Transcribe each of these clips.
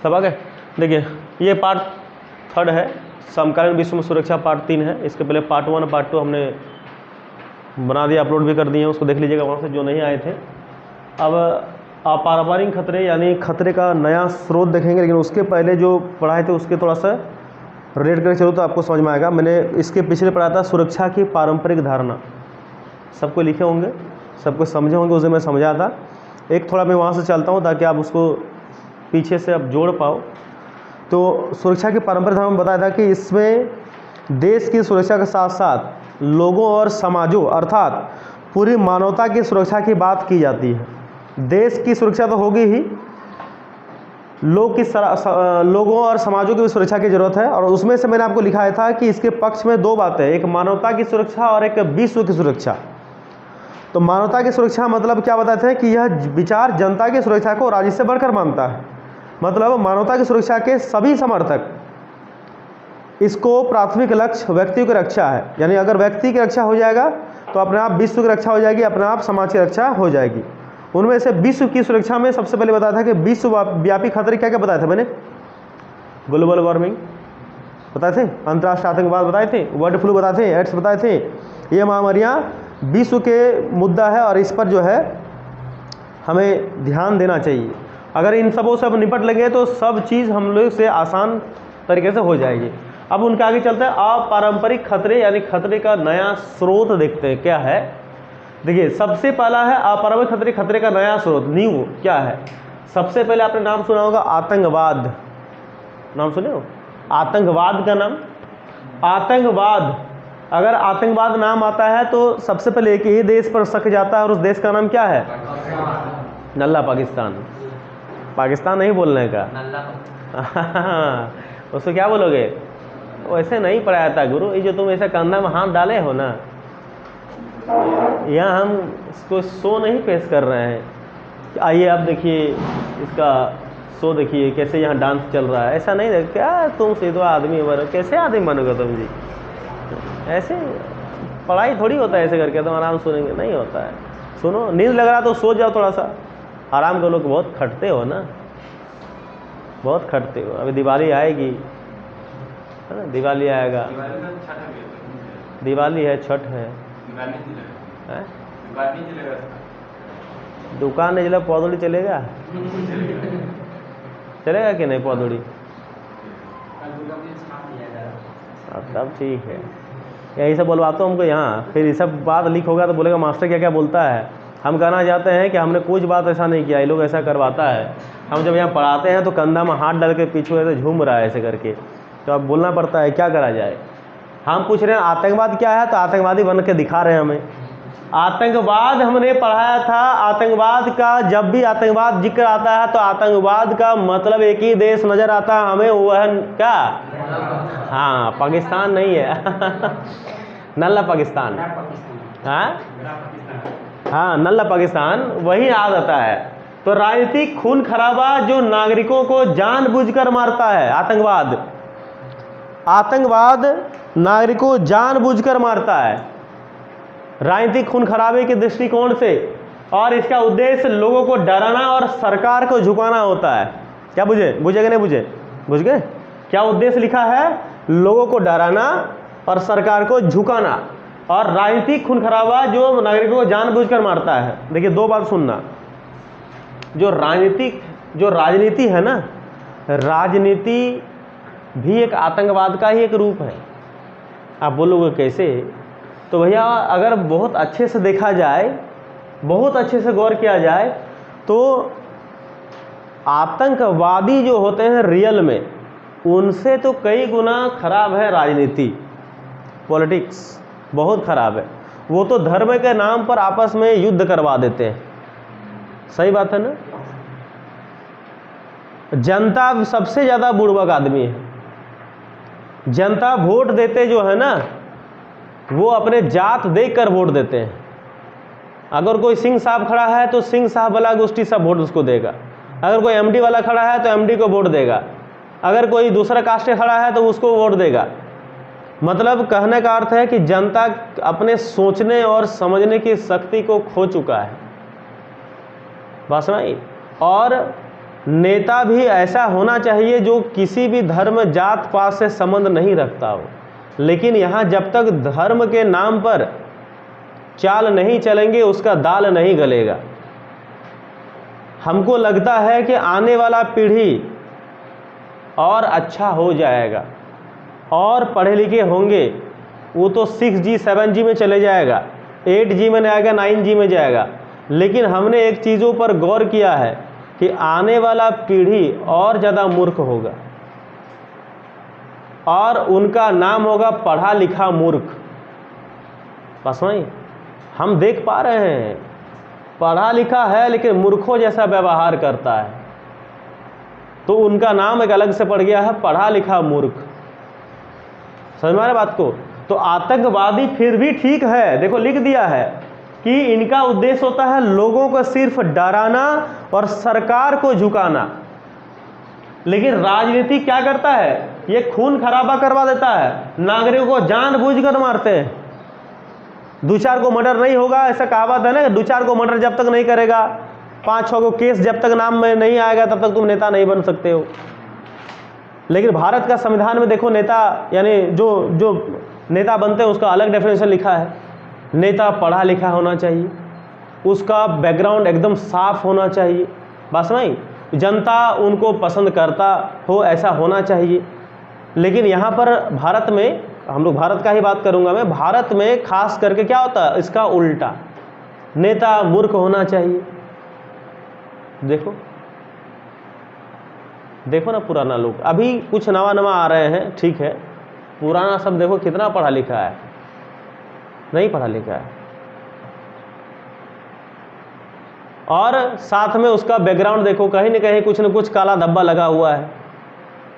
सब आ गए। देखिए ये पार्ट 3 है, समकालीन विश्व में सुरक्षा पार्ट 3 है। इसके पहले पार्ट 1 और पार्ट 2 हमने बना दिया, अपलोड भी कर दिए हैं, उसको देख लीजिएगा वहाँ से जो नहीं आए थे। अब अपारंपरिक खतरे यानी खतरे का नया स्रोत देखेंगे, लेकिन उसके पहले जो पढ़ाए थे उसके थोड़ा सा रिलेट करके चलो तो आपको समझ में आएगा। मैंने इसके पिछले पढ़ा था सुरक्षा की पारंपरिक धारणा, सबको लिखे होंगे, सबको समझे होंगे, उसे मैं समझा था। एक थोड़ा मैं वहाँ से चलता हूँ ताकि आप उसको पीछे से आप जोड़ पाओ। तो सुरक्षा की पारंपरिक धारणा में बताया था कि इसमें देश की सुरक्षा के साथ साथ लोगों और समाजों अर्थात पूरी मानवता की सुरक्षा की बात की जाती है। देश की सुरक्षा तो होगी ही, लोगों और समाजों की भी सुरक्षा की जरूरत है। और उसमें से मैंने आपको लिखाया था कि इसके पक्ष में 2 बातें, एक मानवता की सुरक्षा और एक विश्व की सुरक्षा। तो मानवता की सुरक्षा मतलब क्या बताते हैं कि यह विचार जनता की सुरक्षा को राज्य से बढ़कर मानता है। मतलब मानवता की सुरक्षा के सभी समर्थक इसको प्राथमिक लक्ष्य व्यक्ति की रक्षा है, यानी अगर व्यक्ति की रक्षा हो जाएगा तो अपने आप विश्व की रक्षा हो जाएगी, अपने आप समाज की रक्षा हो जाएगी। उनमें से विश्व की सुरक्षा में सबसे पहले बताया था कि विश्व व्यापी खतरे क्या क्या बताए थे मैंने? ग्लोबल वार्मिंग बताए थे, अंतर्राष्ट्रीय आतंकवाद बताए थे, बर्ड फ्लू बताए थे, एड्स बताए थे। ये महामारियाँ विश्व के मुद्दा है और इस पर जो है हमें ध्यान देना चाहिए। अगर इन सबों से निपट लगे तो सब चीज़ हम लोग से आसान तरीके से हो जाएगी। अब उनके आगे चलते हैं, अपारंपरिक खतरे यानी खतरे का नया स्रोत देखते हैं क्या है। देखिए सबसे पहला है अपारंपरिक खतरे, खतरे का नया स्रोत, न्यू क्या है। सबसे पहले आपने नाम सुना होगा आतंकवाद, नाम सुने हो आतंकवाद का नाम? आतंकवाद, अगर आतंकवाद नाम आता है तो सबसे पहले एक ही देश पर शक जाता है और उस देश का नाम क्या है? नल्ला पाकिस्तान। पाकिस्तान नहीं बोलने का उसको क्या बोलोगे? वैसे नहीं पढ़ाया था गुरु, ये जो तुम ऐसे कंधा में हाथ डाले हो ना, यहाँ हम इसको शो नहीं पेश कर रहे हैं। आइए आप देखिए इसका शो, देखिए कैसे यहाँ डांस चल रहा है। ऐसा नहीं देख क्या तुम सीधा आदमी बनो, कैसे आदमी बनोगे तुम जी? ऐसे पढ़ाई थोड़ी होता है ऐसे करके तुम आराम सुनेंगे, नहीं होता है। सुनो, नींद लग रहा तो सो जाओ, थोड़ा सा आराम करो। बहुत खटते हो ना, बहुत खटते हो। अभी दिवाली आएगी है ना, दिवाली आएगा, दिवाली है, छठ है, दुकान नहीं चलेगा, पौधड़ी चलेगा? चलेगा कि नहीं पौधड़ी? तब ठीक है, यही सब बोलवाता हूँ हमको यहाँ, फिर ये सब बात लीक होगा तो बोलेगा मास्टर क्या क्या बोलता है। हम कहना चाहते हैं कि हमने कुछ बात ऐसा नहीं किया, ये लोग ऐसा करवाता है। हम जब यहाँ पढ़ाते हैं तो कंधा में हाथ डाल के पीछे ऐसे झूम रहा है ऐसे करके, तो अब बोलना पड़ता है, क्या करा जाए। हम पूछ रहे हैं आतंकवाद क्या है, तो आतंकवादी बन के दिखा रहे हैं हमें। आतंकवाद हमने पढ़ाया था, आतंकवाद का जब भी आतंकवाद जिक्र आता है तो आतंकवाद का मतलब एक ही देश नजर आता है हमें, वह क्या? हाँ, पाकिस्तान नहीं है नल्ला पाकिस्तान, हाँ नल्ला पाकिस्तान वही याद आता है। तो राजनीतिक खून खराबा जो नागरिकों को जानबूझकर मारता है, आतंकवाद, आतंकवाद नागरिकों को जानबूझकर मारता है राजनीतिक खून खराबे के दृष्टिकोण से, और इसका उद्देश्य लोगों को डराना और सरकार को झुकाना होता है। क्या बुझे? बुझे कि नहीं बुझे? बुझ गए? क्या उद्देश्य लिखा है? लोगों को डराना और सरकार को झुकाना, और राजनीतिक खून खराबा जो नागरिकों को जानबूझकर मारता है। देखिए 2 बात सुनना, जो राजनीति है ना, राजनीति भी एक आतंकवाद का ही एक रूप है। आप बोलोगे कैसे? तो भैया अगर बहुत अच्छे से देखा जाए, बहुत अच्छे से गौर किया जाए, तो आतंकवादी जो होते हैं रियल में, उनसे तो कई गुना खराब है राजनीति, पॉलिटिक्स बहुत खराब है। वो तो धर्म के नाम पर आपस में युद्ध करवा देते हैं। सही बात है ना? जनता सबसे ज्यादा बुड़बक आदमी है। जनता वोट देते जो है ना, वो अपने जात देखकर वोट देते हैं। अगर कोई सिंह साहब खड़ा है तो सिंह साहब वाला गोष्ठी सब वोट उसको देगा। अगर कोई एमडी वाला खड़ा है तो एमडी को वोट देगा। अगर कोई दूसरा कास्ट खड़ा है तो उसको वोट देगा। मतलब कहने का अर्थ है कि जनता अपने सोचने और समझने की शक्ति को खो चुका है, बस नहीं। और नेता भी ऐसा होना चाहिए जो किसी भी धर्म जात पात से संबंध नहीं रखता हो। लेकिन यहाँ जब तक धर्म के नाम पर चाल नहीं चलेंगे उसका दाल नहीं गलेगा। हमको लगता है कि आने वाला पीढ़ी और अच्छा हो जाएगा और पढ़े लिखे होंगे, वो तो 6G 7G में चले जाएगा, 8G में नहीं आएगा, 9G में जाएगा। लेकिन हमने एक चीज़ों पर गौर किया है कि आने वाला पीढ़ी और ज़्यादा मूर्ख होगा और उनका नाम होगा पढ़ा लिखा मूर्ख। बस वही हम देख पा रहे हैं, पढ़ा लिखा है लेकिन मूर्खों जैसा व्यवहार करता है, तो उनका नाम एक अलग से पड़ गया है, पढ़ा लिखा मूर्ख। समझ में आ रहा बात को? तो आतंकवादी फिर भी ठीक है, देखो लिख दिया है कि इनका उद्देश्य होता है लोगों को सिर्फ डराना और सरकार को झुकाना। लेकिन राजनीति क्या करता है? ये खून खराबा करवा देता है, नागरिकों को जानबूझकर मारते हैं। 2-4 को मर्डर नहीं होगा, ऐसा कहावत है ना, 2-4 को मर्डर जब तक नहीं करेगा, 5-6 को केस जब तक नाम में नहीं आएगा तब तक तुम नेता नहीं बन सकते हो। लेकिन भारत का संविधान में देखो, नेता यानी जो नेता बनते हैं उसका अलग डेफिनेशन लिखा है। नेता पढ़ा लिखा होना चाहिए, उसका बैकग्राउंड एकदम साफ होना चाहिए, बस नहीं, जनता उनको पसंद करता हो ऐसा होना चाहिए। लेकिन यहाँ पर भारत में, हम लोग भारत का ही बात करूँगा मैं, भारत में खास करके क्या होता है, इसका उल्टा, नेता मूर्ख होना चाहिए। देखो देखो ना, पुराना लोग, अभी कुछ नवा नवा आ रहे हैं, ठीक है, पुराना सब देखो कितना पढ़ा लिखा है, नहीं पढ़ा लिखा है, और साथ में उसका बैकग्राउंड देखो, कहीं न कहीं कुछ न कुछ काला धब्बा लगा हुआ है।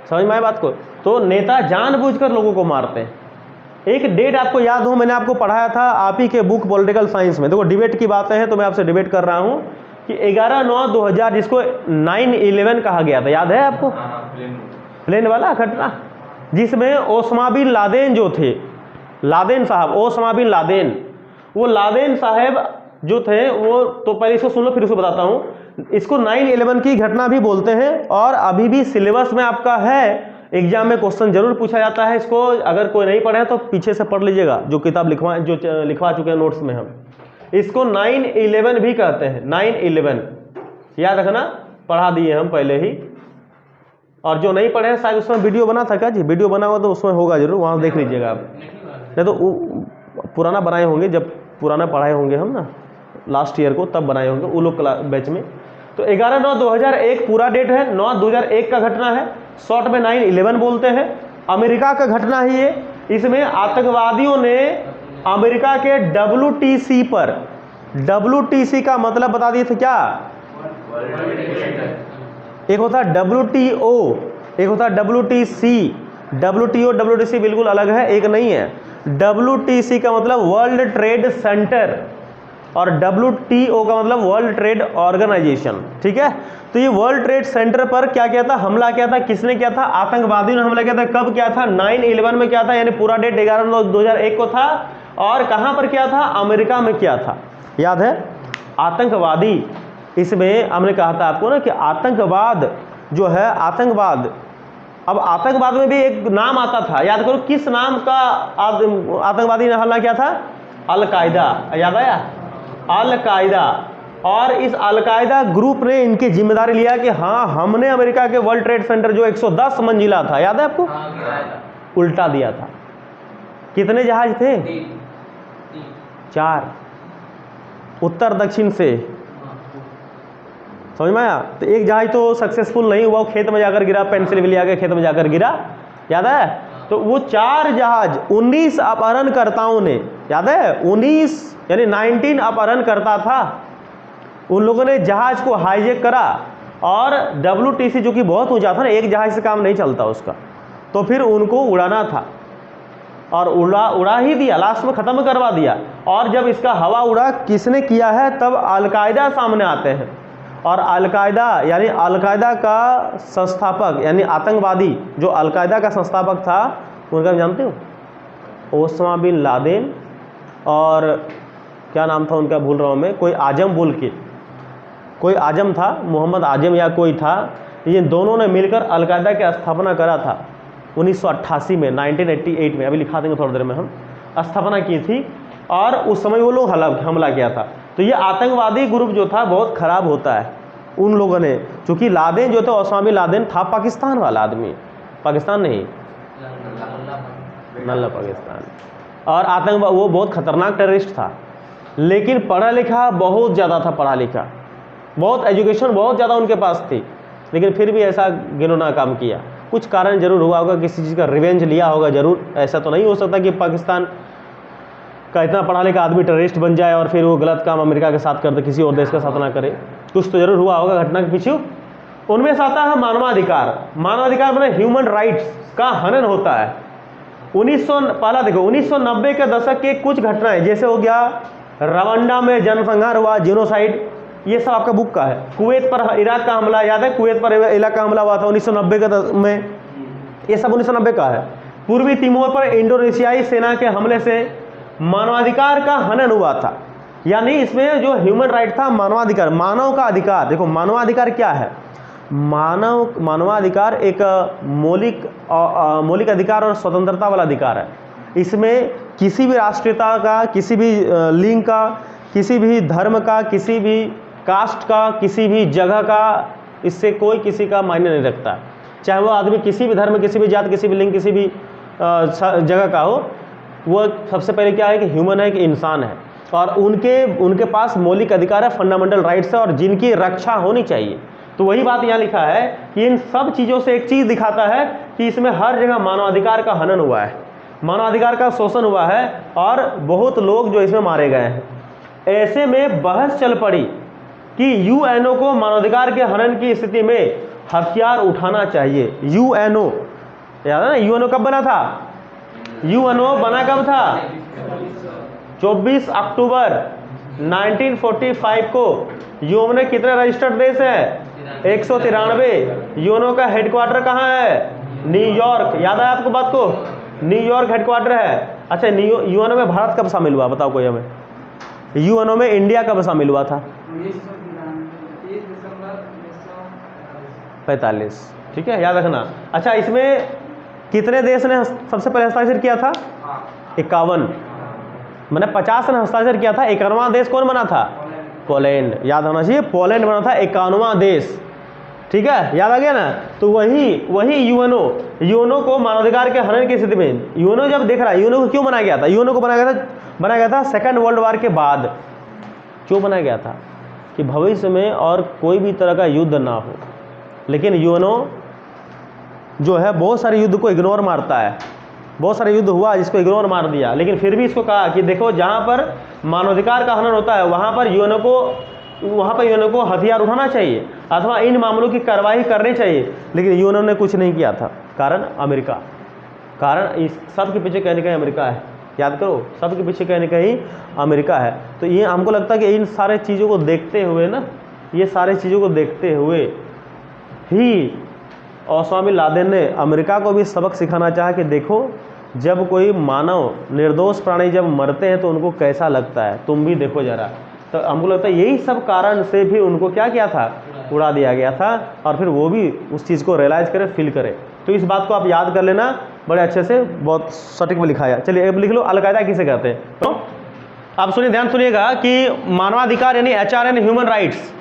समझ में आए बात को? तो नेता जानबूझकर लोगों को मारते हैं। एक डेट आपको याद हो, मैंने आपको पढ़ाया था आप ही के बुक पॉलिटिकल साइंस में, देखो डिबेट की बातें हैं तो मैं आपसे डिबेट कर रहा हूं कि 11/9/2000 जिसको 9/11 कहा गया था, याद है आपको? प्लेन वाला घटना, जिसमें ओसामा बिन लादेन जो थे, लादेन साहब, ओसामा बिन लादेन, वो लादेन साहब जो थे वो, तो पहले इसको सुन लो फिर उसको बताता हूँ। इसको 9/11 की घटना भी बोलते हैं और अभी भी सिलेबस में आपका है, एग्जाम में क्वेश्चन जरूर पूछा जाता है। इसको अगर कोई नहीं पढ़े तो पीछे से पढ़ लीजिएगा, जो किताब लिखवा चुके हैं नोट्स में हम। इसको 9/11 भी कहते हैं, 9/11 याद रखना, पढ़ा दिए हम पहले ही। और जो नहीं पढ़े हैं शायद उसमें वीडियो बना था क्या जी? वीडियो बना हुआ तो उसमें होगा जरूर, वहाँ देख लीजिएगा आप, नहीं तो पुराना बनाए होंगे, जब पुराना पढ़ाए होंगे हम ना लास्ट ईयर को, तब बनाए होंगे वो लोग बैच में। तो 11/9/2001 पूरा डेट है, 9/2001 का घटना है, शॉर्ट में 9/11 बोलते हैं। अमेरिका का घटना ही है। इसमें आतंकवादियों ने अमेरिका के WTC पर, WTC का मतलब बता दिए थे क्या? एक होता है WTO, एक होता है WTC। WTO WTC बिल्कुल अलग है, एक नहीं है। WTC का मतलब वर्ल्ड ट्रेड सेंटर और WTO का मतलब वर्ल्ड ट्रेड ऑर्गेनाइजेशन, ठीक है। तो ये वर्ल्ड ट्रेड सेंटर पर क्या किया था, हमला किया था, किसने किया था? आतंकवादियों ने हमला किया था। कब किया था? 9/11 में किया था, यानी पूरा डेट 11/9/2001 को था। और कहां पर किया था? अमेरिका में किया था, याद है? आतंकवादी, इसमें हमने कहा था आपको ना कि आतंकवाद जो है, आतंकवाद, अब आतंकवाद में भी एक नाम आता था, याद करो किस नाम का आतंकवादी ने हमला किया था? अल-कायदा, याद आया? अल-कायदा। और इस अल-कायदा ग्रुप ने इनकी जिम्मेदारी लिया कि हाँ हमने अमेरिका के वर्ल्ड ट्रेड सेंटर जो 110 मंजिला था, याद है आपको? उल्टा दिया था। कितने जहाज थे? 4, उत्तर दक्षिण से, समझ में आया? तो एक जहाज तो सक्सेसफुल नहीं हुआ, वो खेत में जाकर गिरा, पेंसिल्वेनिया के खेत में जाकर गिरा, याद है? तो वो 4 जहाज 19 अपहरणकर्ताओं ने, याद है? 19 यानी 19 अपहरणकर्ता था, उन लोगों ने जहाज को हाईजैक करा। और WTC जो कि बहुत ऊंचा था ना, एक जहाज से काम नहीं चलता उसका, तो फिर उनको उड़ाना था और उड़ा ही दिया, लास्ट में ख़त्म करवा दिया। और जब इसका हवा उड़ा, किसने किया है? तब अल-कायदा सामने आते हैं। और अल-कायदा यानी अल-कायदा का संस्थापक, यानी आतंकवादी जो अल-कायदा का संस्थापक था, उनका जानते हो? ओसामा बिन लादेन, और क्या नाम था उनका, भूल रहा हूँ मैं, कोई आजम बोल के, कोई आजम था, मोहम्मद आजम या कोई था, ये दोनों ने मिलकर अलकायदा की स्थापना करा था 1988 में, 1988 में, अभी लिखा देंगे थोड़ी देर में हम, स्थापना की थी। और उस समय वो लोग हमला किया था। तो ये आतंकवादी ग्रुप जो था बहुत खराब होता है उन लोगों ने, चूँकि लादेन जो थे ओसामा लादेन था पाकिस्तान वाला आदमी, पाकिस्तान नहीं, नल्ला पाकिस्तान, और आतंकवाद वो बहुत खतरनाक टेररिस्ट था, लेकिन पढ़ा लिखा बहुत ज़्यादा था, पढ़ा लिखा बहुत, एजुकेशन बहुत ज़्यादा उनके पास थी, लेकिन फिर भी ऐसा घिनौना काम किया। कुछ कारण जरूर हुआ होगा, किसी चीज़ का रिवेंज लिया होगा जरूर। ऐसा तो नहीं हो सकता कि पाकिस्तान का इतना पढ़ा लिखा आदमी टेररिस्ट बन जाए और फिर वो गलत काम अमेरिका के साथ कर दे, किसी और देश के साथ ना करे। कुछ तो जरूर हुआ होगा घटना के पीछे। उनमें से आता है मानवाधिकार। मानवाधिकार मैंने ह्यूमन राइट्स का हनन होता है। 1990 के दशक के कुछ घटनाएं, जैसे हो गया रवांडा में जनसंहार हुआ, जीनोसाइड, ये सब आपका बुक का है। कुवैत पर इराक का हमला, याद है कुवैत पर इराक का हमला हुआ था 1990 के में, ये सब 1990 का है। पूर्वी तिमोर पर इंडोनेशियाई सेना के हमले से मानवाधिकार का हनन हुआ था। यानी इसमें जो ह्यूमन राइट था, मानवाधिकार, मानव का अधिकार। देखो मानवाधिकार क्या है, मानवाधिकार एक मौलिक अधिकार और स्वतंत्रता वाला अधिकार है। इसमें किसी भी राष्ट्रीयता का, किसी भी लिंग का, किसी भी धर्म का, किसी भी कास्ट का, किसी भी जगह का, इससे कोई किसी का मायने नहीं रखता। चाहे वो आदमी किसी भी धर्म, किसी भी जात, किसी भी लिंग, किसी भी जगह का हो, वो सबसे पहले क्या है कि ह्यूमन है, कि इंसान है, और उनके पास मौलिक अधिकार है, फंडामेंटल राइट्स है, और जिनकी रक्षा होनी चाहिए। तो वही बात यहाँ लिखा है कि इन सब चीज़ों से एक चीज़ दिखाता है कि इसमें हर जगह मानवाधिकार का हनन हुआ है, मानवाधिकार का शोषण हुआ है, और बहुत लोग जो इसमें मारे गए हैं। ऐसे में बहस चल पड़ी कि यूएनओ को मानवाधिकार के हनन की स्थिति में हथियार उठाना चाहिए। यूएनओ याद है ना, यूएनओ कब बना था? यूएनओ बना कब था? 24 अक्टूबर 1945 को। यूएनओ में कितने रजिस्टर्ड देश है? 193। यूएनओ का हेडक्वार्टर कहाँ है? न्यूयॉर्क। याद है आपको बात को? न्यूयॉर्क हेडक्वार्टर है। अच्छा, यूएनओ में भारत कब शामिल हुआ बताओ कोई हमें? यूएनओ में इंडिया कब शामिल हुआ था? 45। ठीक है, याद रखना। अच्छा, इसमें कितने देश ने सबसे पहले हस्ताक्षर किया था? 51। मैंने 50 ने हस्ताक्षर किया था। 51वां देश कौन बना था? पोलैंड। याद होना चाहिए, पोलैंड बना था 51वां देश। ठीक है, याद आ गया ना? तो वही यूएनओ को मानवाधिकार के हनन की स्थिति में, यूएनओ जब देख रहा है, यूएनओ को क्यों बनाया गया था? यूएनओ को बनाया गया था सेकेंड वर्ल्ड वार के बाद। क्यों बनाया गया था? कि भविष्य में और कोई भी तरह का युद्ध ना हो। लेकिन यूएनओ जो है बहुत सारे युद्ध को इग्नोर मारता है। बहुत सारे युद्ध हुआ जिसको इग्नोर मार दिया, लेकिन फिर भी इसको कहा कि देखो जहाँ पर मानवाधिकार का हनन होता है वहाँ पर यूएनओ को हथियार उठाना चाहिए अथवा इन मामलों की कार्रवाई करनी चाहिए। लेकिन यूएनओ ने कुछ नहीं किया था। कारण अमेरिका। कारण इस सब के पीछे कहीं ना कहीं अमेरिका है। याद करो, सब के पीछे कहीं ना कहीं अमेरिका है। तो ये हमको लगता है कि इन सारे चीज़ों को देखते हुए ना, ये सारे चीज़ों को देखते हुए ही ओसामा लादेन ने अमेरिका को भी सबक सिखाना चाहा कि देखो, जब कोई मानव, निर्दोष प्राणी जब मरते हैं तो उनको कैसा लगता है, तुम भी देखो जरा। तो हमको लगता है यही सब कारण से भी उनको क्या किया था? उड़ा दिया गया था, और फिर वो भी उस चीज़ को रियलाइज़ करे, फील करे। तो इस बात को आप याद कर लेना बड़े अच्छे से, बहुत सटीक में लिखा है। चलिए अब लिख लो, अलकायदा किसे कहते हैं। तो आप सुनिए, ध्यान सुनिएगा कि मानवाधिकार यानी HRN ह्यूमन राइट्स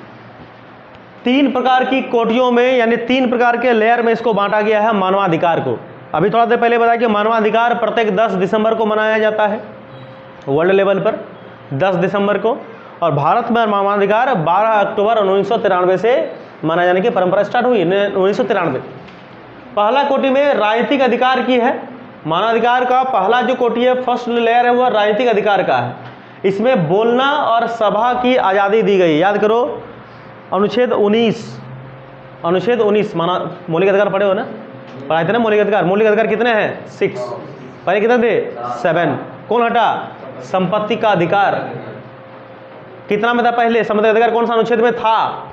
3 प्रकार की कोटियों में, यानी 3 प्रकार के लेयर में इसको बांटा गया है मानवाधिकार को। अभी थोड़ा देर पहले बताया कि मानवाधिकार प्रत्येक 10 दिसंबर को मनाया जाता है वर्ल्ड लेवल पर, 10 दिसंबर को। और भारत में मानवाधिकार 12 अक्टूबर 1993 से मनाए जाने की परंपरा स्टार्ट हुई, 1993। पहला कोटि में राजनीतिक अधिकार की है। मानवाधिकार का पहला जो कोटि है, फर्स्ट लेयर है, वह राजनीतिक अधिकार का है। इसमें बोलना और सभा की आज़ादी दी गई। याद करो, अनुच्छेद 19 मौलिक अधिकार पढ़े हो ना, पढ़ाए थे ना मौलिक अधिकार। मौलिक अधिकार कितने हैं? 6। पहले कितने थे? 7। कौन हटा? संपत्ति का अधिकार। कितना में था पहले? संपत्ति का अधिकार कौन सा अनुच्छेद में था?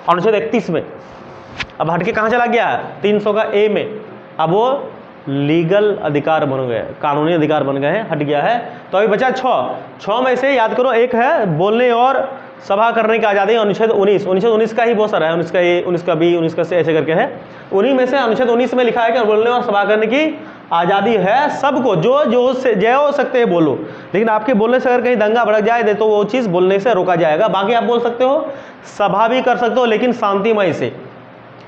अनुच्छेद 31 में। अब हटके कहाँ चला गया? 300 का A में। अब वो लीगल अधिकार बन गए, कानूनी अधिकार बन गए हैं, हट गया है। तो अभी बचा 6 में से याद करो, एक है बोलने और सभा करने की आज़ादी, अनुच्छेद 19 का ही बहुत सारा है, 19 का ए, 19 का बी, 19 का सी, ऐसे करके है। उन्हीं में से अनुच्छेद 19 में लिखा है कि बोलने और सभा करने की आज़ादी है सबको, जो जय हो सकते हैं बोलो, लेकिन आपके बोलने से अगर कहीं दंगा भड़क जाए तो वो चीज़ बोलने से रोका जाएगा। बाकी आप बोल सकते हो, सभा भी कर सकते हो, लेकिन शांतिमय से।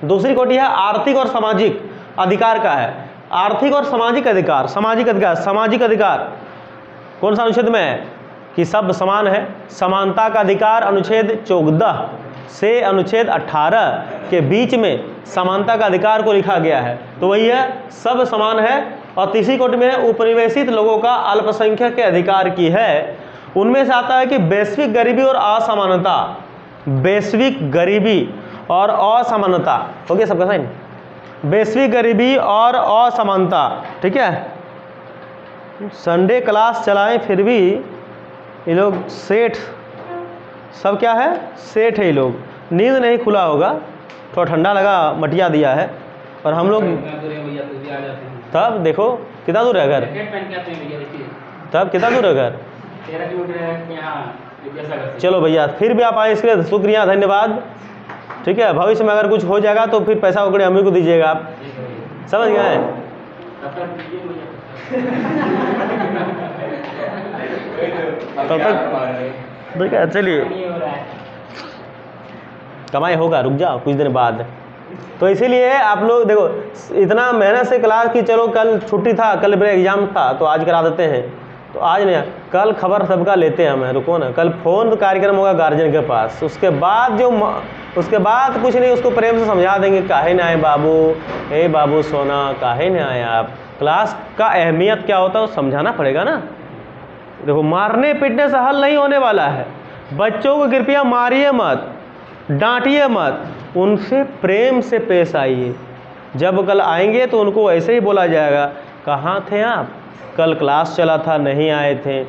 दूसरी कोटि है आर्थिक और सामाजिक अधिकार का है, आर्थिक और सामाजिक अधिकार। सामाजिक अधिकार कौन सा अनुच्छेद में है कि सब समान है। समानता का अधिकार अनुच्छेद 14 से अनुच्छेद 18 के बीच में समानता का अधिकार को लिखा गया है, तो वही है सब समान है। और तीसरी कोटि में उपनिवेशित लोगों का अल्पसंख्यक के अधिकार की है। उनमें से आता है कि वैश्विक गरीबी और असमानता, वैश्विक गरीबी और असमानता, हो गया सबका साइन, वैश्विक गरीबी और असमानता, ठीक है। संडे क्लास चलाएं फिर भी ये लोग सेठ, सब क्या है, सेठ है ये लोग। नींद नहीं खुला होगा, थोड़ा ठंडा लगा, मटिया दिया है, और हम लोग तब देखो कितना दूर है घर, तब कितना दूर है घर। चलो भैया, फिर भी आप आए, इसके लिए शुक्रिया, धन्यवाद, ठीक है। भविष्य में अगर कुछ हो जाएगा तो फिर पैसा उकड़े हमें को दीजिएगा आप, समझ गए। तब तक ठीक है, चलिए कमाई होगा, रुक जाओ कुछ दिन बाद। तो इसीलिए आप लोग देखो, इतना मेहनत से क्लास की, चलो कल छुट्टी था, कल मेरा एग्जाम था तो आज करा देते हैं, तो आज नहीं, कल खबर सबका लेते हैं हमें, रुको ना, कल फोन कार्यक्रम होगा गार्जियन के पास, उसके बाद कुछ नहीं, उसको प्रेम से समझा देंगे, काहे ना आए बाबू, हे बाबू सोना, काहे ना आए आप। क्लास का अहमियत क्या होता है वो समझाना पड़ेगा ना। देखो, मारने पीटने से हल नहीं होने वाला है। बच्चों को कृपया मारिए मत, डांटिए मत, उनसे प्रेम से पेश आइए। जब कल आएंगे तो उनको ऐसे ही बोला जाएगा, कहाँ थे आप, कल क्लास चला था, नहीं आए थे।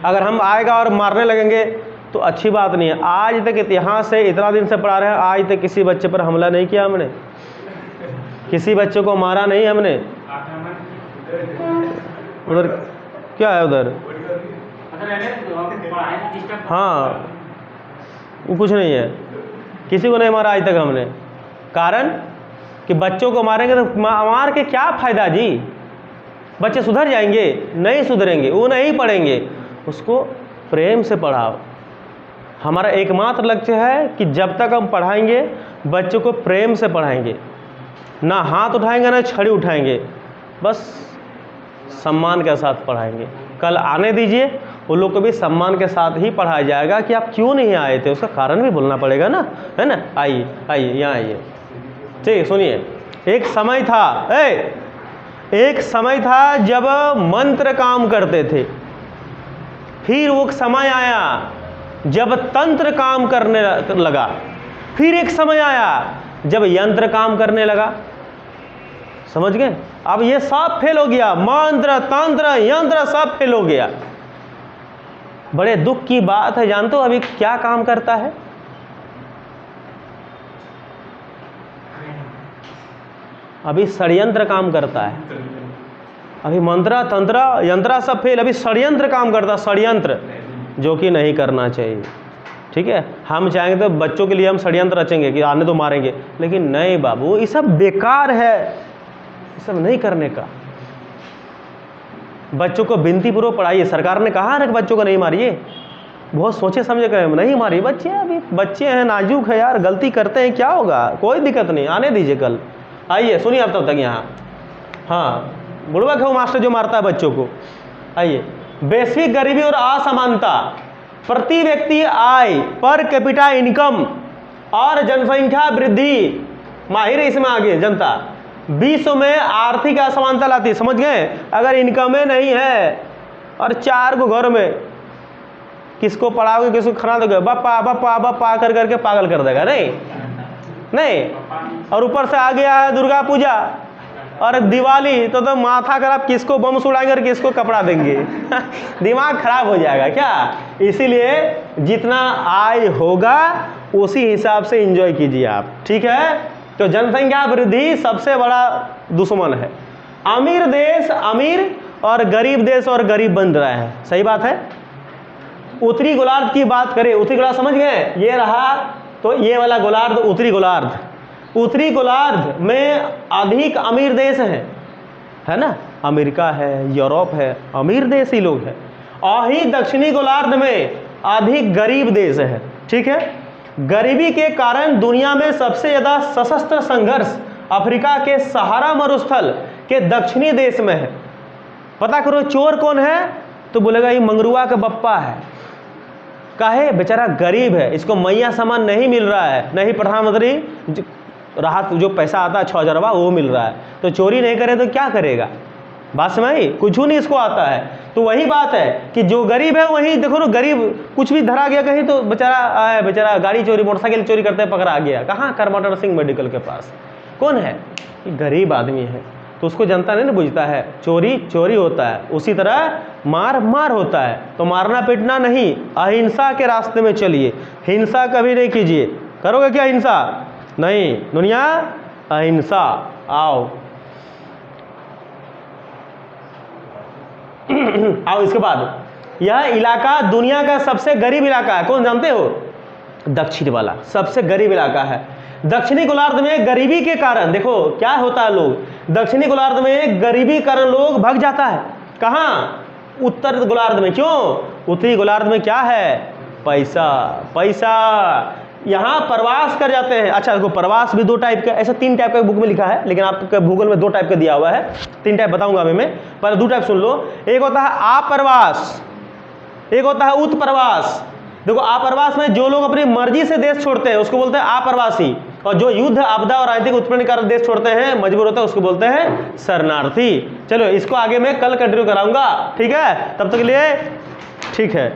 अगर हम आएगा और मारने लगेंगे तो अच्छी बात नहीं है। आज तक इतिहास से इतना दिन से पढ़ा रहे हैं, आज तक किसी बच्चे पर हमला नहीं किया हमने, किसी बच्चे को मारा नहीं हमने। उधर क्या है, उधर हाँ, वो कुछ नहीं है, किसी को नहीं मारा आज तक हमने। कारण कि बच्चों को मारेंगे तो मार के क्या फ़ायदा जी, बच्चे सुधर जाएंगे, नहीं सुधरेंगे, वो नहीं पढ़ेंगे। उसको प्रेम से पढ़ाओ। हमारा एकमात्र लक्ष्य है कि जब तक हम पढ़ाएंगे बच्चों को प्रेम से पढ़ाएंगे, ना हाथ उठाएंगे ना छड़ी उठाएंगे, बस सम्मान के साथ पढ़ाएंगे। कल आने दीजिए, उन लोग को भी सम्मान के साथ ही पढ़ाया जाएगा कि आप क्यों नहीं आए थे, उसका कारण भी बोलना पड़ेगा ना, है ना। आइए आइए, यहाँ आइए, ठीक, सुनिए। एक समय था जब मंत्र काम करते थे, फिर वो समय आया जब तंत्र काम करने लगा, फिर एक समय आया जब यंत्र काम करने लगा। समझ गए। अब ये सब फेल हो गया, मंत्र तंत्र यंत्र सब फेल हो गया। बड़े दुख की बात है। जानते हो अभी क्या काम करता है? अभी षड्यंत्र काम करता है। अभी मंत्र तंत्र यंत्र सब फेल, अभी षड्यंत्र काम करता है, षड्यंत्र, जो कि नहीं करना चाहिए। ठीक है, हम चाहेंगे तो बच्चों के लिए हम षड्यंत्र रचेंगे कि आने तो मारेंगे, लेकिन नहीं बाबू, ये सब बेकार है, ये सब नहीं करने का। बच्चों को विनती पूर्वक पढ़ाइए। सरकार ने कहा है कि बच्चों को नहीं मारिए, बहुत सोचे समझे कहे नहीं मारिए। बच्चे अभी बच्चे हैं, नाजुक है यार, गलती करते हैं, क्या होगा, कोई दिक्कत नहीं, आने दीजिए कल। आइए सुनिए आप तब तक यहाँ। हाँ, बुढ़वा है वो मास्टर जो मारता है बच्चों को। आइए, वैश्विक गरीबी और असमानता, प्रति व्यक्ति आय, पर कैपिटा इनकम और जनसंख्या वृद्धि, माहिर इसमें आगे जनता, विश्व में आर्थिक असमानता लाती। समझ गए। अगर इनकमें नहीं है और चार को घर में किसको पढ़ाओगे, किसको खाना दोगे, बप्पा बप्पा बप्पा कर करके पागल कर देगा। नहीं। और ऊपर से आ गया है दुर्गा पूजा और दिवाली, तो माथा खराब, किसको बम उड़ाएंगे और किसको कपड़ा देंगे दिमाग खराब हो जाएगा क्या। इसीलिए जितना आय होगा उसी हिसाब से एंजॉय कीजिए आप। ठीक है, तो जनसंख्या वृद्धि सबसे बड़ा दुश्मन है। अमीर देश अमीर और गरीब देश और गरीब बन रहा है। सही बात है। उत्तरी गोलार्ध की बात करें, उत्तरी गोलार्ध समझ गए, ये रहा, तो ये वाला गोलार्ध उत्तरी गोलार्ध। उत्तरी गोलार्ध में अधिक अमीर देश है ना, अमेरिका है, यूरोप है, अमीर देश ही लोग हैं। और ही दक्षिणी गोलार्ध में अधिक गरीब देश है। ठीक है, गरीबी के कारण दुनिया में सबसे ज्यादा सशस्त्र संघर्ष अफ्रीका के सहारा मरुस्थल के दक्षिणी देश में है। पता करो चोर कौन है, तो बोलेगा ये मंगरुआ का बप्पा है। काहे, बेचारा गरीब है, इसको मैया सामान नहीं मिल रहा है, नहीं प्रधानमंत्री राहत जो पैसा आता है 6,000 वो मिल रहा है, तो चोरी नहीं करे तो क्या करेगा। बात समझ, कुछ नहीं इसको आता है। तो वही बात है कि जो गरीब है वही देखो ना, गरीब कुछ भी धरा गया कहीं तो बेचारा गाड़ी चोरी, मोटरसाइकिल चोरी करते पकड़ा गया, कहाँ, करमोटर सिंह मेडिकल के पास। कौन है, गरीब आदमी है, तो उसको जनता नहीं बुझता है, चोरी चोरी होता है। उसी तरह मार मार होता है, तो मारना पीटना नहीं, अहिंसा के रास्ते में चलिए, हिंसा कभी नहीं कीजिए। करोगे क्या हिंसा, नहीं, दुनिया अहिंसा। आओ आओ, इसके बाद यह इलाका दुनिया का सबसे गरीब इलाका है, कौन जानते हो, दक्षिण वाला सबसे गरीब इलाका है। दक्षिणी गोलार्ध में गरीबी के कारण देखो क्या होता है, लोग दक्षिणी गोलार्ध में गरीबी के कारण लोग भाग जाता है, कहाँ, उत्तर गोलार्ध में। क्यों, उत्तरी गोलार्ध में क्या है, पैसा पैसा, यहाँ प्रवास कर जाते हैं। अच्छा देखो, प्रवास भी 2 टाइप का, ऐसा 3 टाइप का बुक में लिखा है, लेकिन आपके भूगोल में 2 टाइप का दिया हुआ है, 3 टाइप बताऊंगा अभी मैं, पहले 2 टाइप सुन लो। एक होता है आप्रवास, एक होता है उत्प्रवास। देखो आप्रवास में जो लोग अपनी मर्जी से देश छोड़ते हैं उसको बोलते हैं आप्रवासी, और जो युद्ध, आपदा और राजनीतिक उत्पीड़न के कारण देश छोड़ते हैं, मजबूर होते हैं, उसको बोलते हैं शरणार्थी। चलो इसको आगे मैं कल कंटिन्यू कराऊंगा, ठीक है, तब तक के लिए ठीक है।